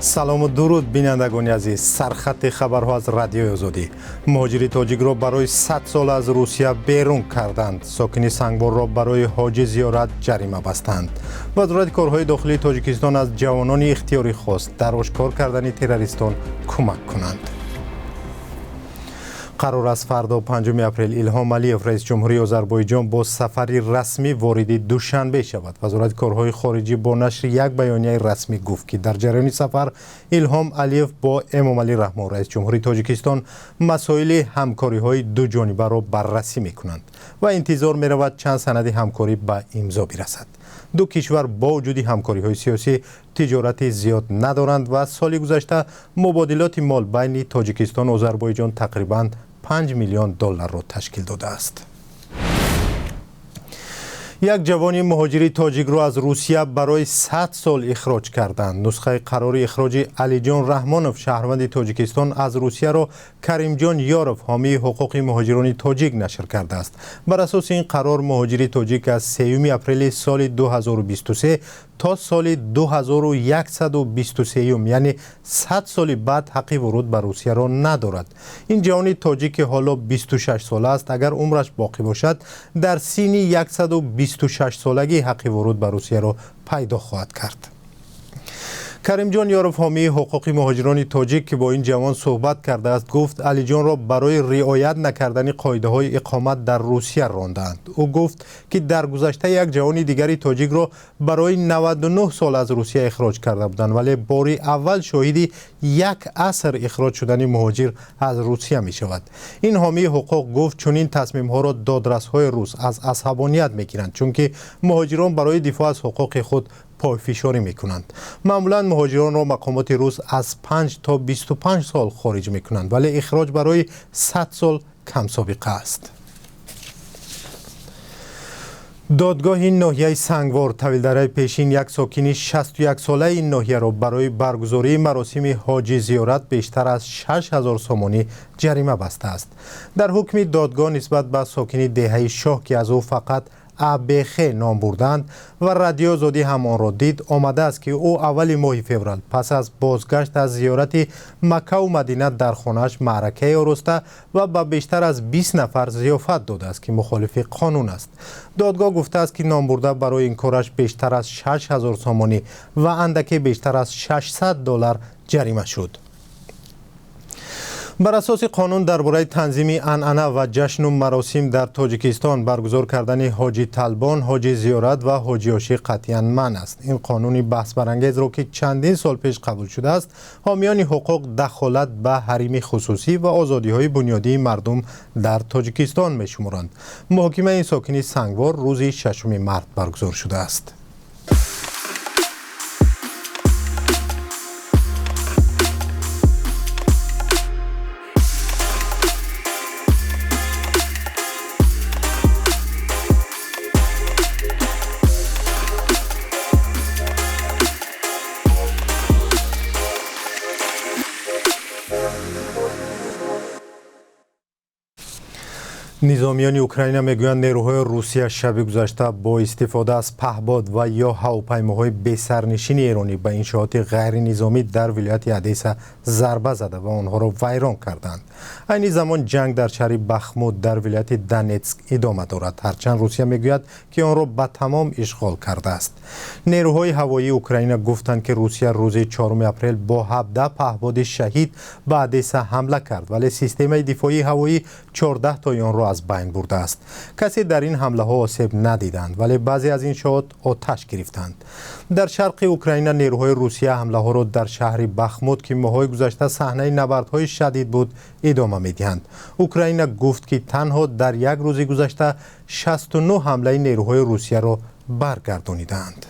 سلام و درود بینندگان عزیز. سرخط خبرها از رادیوی آزادی. مهاجری تاجیک را برای 100 سال از روسیه بیرون کردند. ساکنی سنگبار را برای حاج زیارت جریمه بستند. وزارت کارهای داخلی تاجیکستان از جوانان اختیاری خواست در آشکار کردن تروریستان کمک کنند. قرار است فردا 5 اپریل الهام علیف رئیس جمهوری آذربایجان با سفری رسمی وارد دوشنبه شود. وزارت کارهای خارجی با نشر یک بیانیه رسمی گفت که در جریان سفر الهام علیف با امامعلی رحمان رئیس جمهوری تاجیکستان مسائل همکاری‌های دو جانبه را بررسی می‌کنند و انتظار می‌رود چند سند همکاری به امضا برسد. دو کشور با وجود همکاری‌های سیاسی تجارت زیاد ندارند و سال گذشته مبادلات مال بین تاجیکستان و آذربایجان تقریباً 5 میلیون دلار را تشکیل داده است. یک جوان مهاجری تاجیک را از روسیه برای 100 سال اخراج کردند. نسخه قرار اخراج علی جان رحمانوف شهروند تاجیکستان از روسیه را کریم جان یاروف حامی حقوق مهاجران تاجیک نشر کرده است. بر اساس این قرار مهاجری تاجیک از 3 اپریل سال 2023 تا سال 2123 یعنی 100 سال بعد حق ورود به روسیه را ندارد. این جوان تاجیک که حالا 26 ساله است اگر عمرش باقی باشد در سن 126 سالگی حق ورود به روسیه را پیدا خواهد کرد. کریم جان یاروف حامی حقوق مهاجران تاجیک که با این جوان صحبت کرده است گفت علی جان را برای رعایت نکردن قاعده های اقامت در روسیه راندند. او گفت که در گذشته یک جوان دیگری تاجیک را برای 99 سال از روسیه اخراج کرده بودند ولی بار اول شاهدی یک عصر اخراج شدن مهاجر از روسیه می شود. این حامی حقوق گفت چون این تصمیم ها را دادرس های روس از عصبانیت می گیرند چون که مهاجران برای دفاع از حقوق خود پایفشاری میکنند. معمولا مهاجران را مقامات روس از 5 تا 25 سال خارج میکنند ولی اخراج برای 100 سال کم سابقه است. دادگاه ناحیه سنگوار طویلدره پیشین یک ساکن 61 ساله این ناحیه را برای برگزاری مراسم حاج زیارت بیشتر از 6000 سومانی جریمه بسته است. در حکم دادگاه نسبت به ساکن دهه شاه که از او فقط ابخ نام بردند و رادیو آزادی هم آن را دید آمده است که او اول ماه فوریه پس از بازگشت از زیارت مکه و مدینه در خانه‌اش معرکه آورسته و به بیشتر از 20 نفر ضیافت داده است که مخالف قانون است. دادگاه گفته است که نام برده برای این کارش بیشتر از 6000 سومانی و اندکی بیشتر از 600 دلار جریمه شد. بر اساس قانون درباره تنظیم عنعنه و جشن و مراسم در تاجیکستان برگزار کردن حاجی طلبان، حاجی زیارت و حاجی آشی قطعاً منع است. این قانونی بحث برانگیز را که چندین سال پیش قبول شده است، حامیان حقوق دخالت به حریم خصوصی و آزادی‌های بنیادی مردم در تاجیکستان می‌شمارند. محاکمه این ساکن سنگوار روز 6 مارس برگزار شده است. نظامیان اوکراین میگویند نیروهای روسیه شب گذشته با استفاده از پهپاد و یا هواپیماهای بی‌سرنشین ایرانی به انشاءات غیر نظامی در ولایت ادیسا ضربه زده و آنها را ویران کردند. این زمان جنگ در شهر بخمود در ولایت دونتسک ادامه دارد هرچند روسیه میگوید که آن را به تمام اشغال کرده است. نیروهای هوایی اوکراین گفتند که روسیه روز 4 اپریل با 17 پهپاد شهید به ادیسا حمله کرد ولی سیستم دفاعی هوایی 14 تا آن را از بین برده است. کسی در این حمله ها آسیب ندیدند ولی بعضی از این انشاءات آتش گرفتند. در شرق اوکراین نیروهای روسیه حمله ها را در شهر بخمود که ماه‌های گذشته صحنه نبردهای شدید بود ادامه میدهند. اوکراین گفت که تنها در یک روز گذشته 69 حمله نیروهای روسیه را برگردانیدند.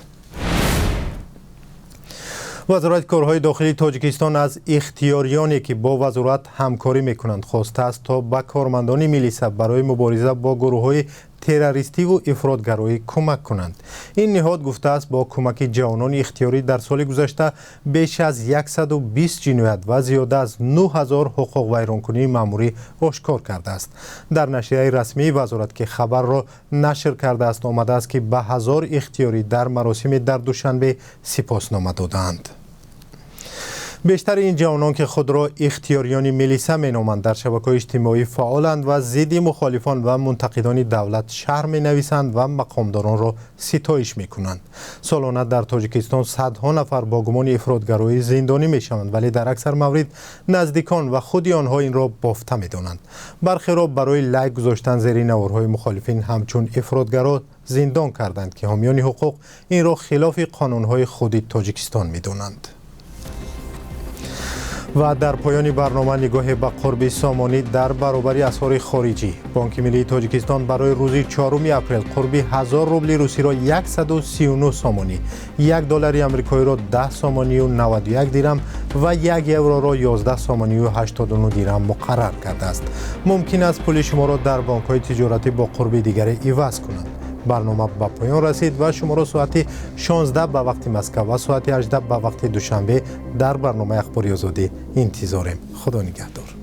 وزارت کارهای داخلی تاجیکستان از اختیاریانی که با وزارت همکاری میکنند خواسته است تا به کارمندان میلیسا برای مبارزه با گروه‌های تروریستی و افراطگرایی کمک کنند. این نهاد گفته است با کمک جوانان اختیاری در سال گذشته بیش از 120 جنایت و زیاده از 9000 حقوق ویرانکنی مأموری آشکار کرده است. در نشریه رسمی وزارت که خبر را نشر کرده است آمده است که به 1000 اختیاری در مراسم در دوشنبه سپاسنامه دادند. بیشتر این جوانان که خود را اختیاریان ملیسه مینامند در شبکه‌های اجتماعی فعالند و ضد مخالفان و منتقدان دولت شعر مینویسند و مقامداران را ستایش میکنند. سالانه در تاجیکستان صدها نفر با گمان افراطگرایی زندانی میشوند، ولی در اکثر موارد نزدیکان و خود آنها این را بافته میدانند. برخی را برای لایک گذاشتن زیر نوارهای مخالفین همچون افراطگرا زندان کردند که حامیان حقوق این را خلاف قانونهای خود تاجیکستان میدانند. و در پایان برنامه نگاه به قرب سامانی در برابر اسعار خارجی. بانک ملی تاجیکستان برای روز 4 اپریل قرب 1000 روبل روسی را 139 سامانی، $1 آمریکایی را 10 سامانی و 91 دیرم و 1 یورو را 11 سامانی و 89 دیرم مقرر کرده است. ممکن است پول شما را در بانک‌های تجارتی با قرب دیگری عوض کنند. برنامه به پایان رسید و شما را ساعت 16 به وقت مسکو و ساعت 18 به وقت دوشنبه در برنامه اخباری آزادی انتظاریم. خدا نگهدار.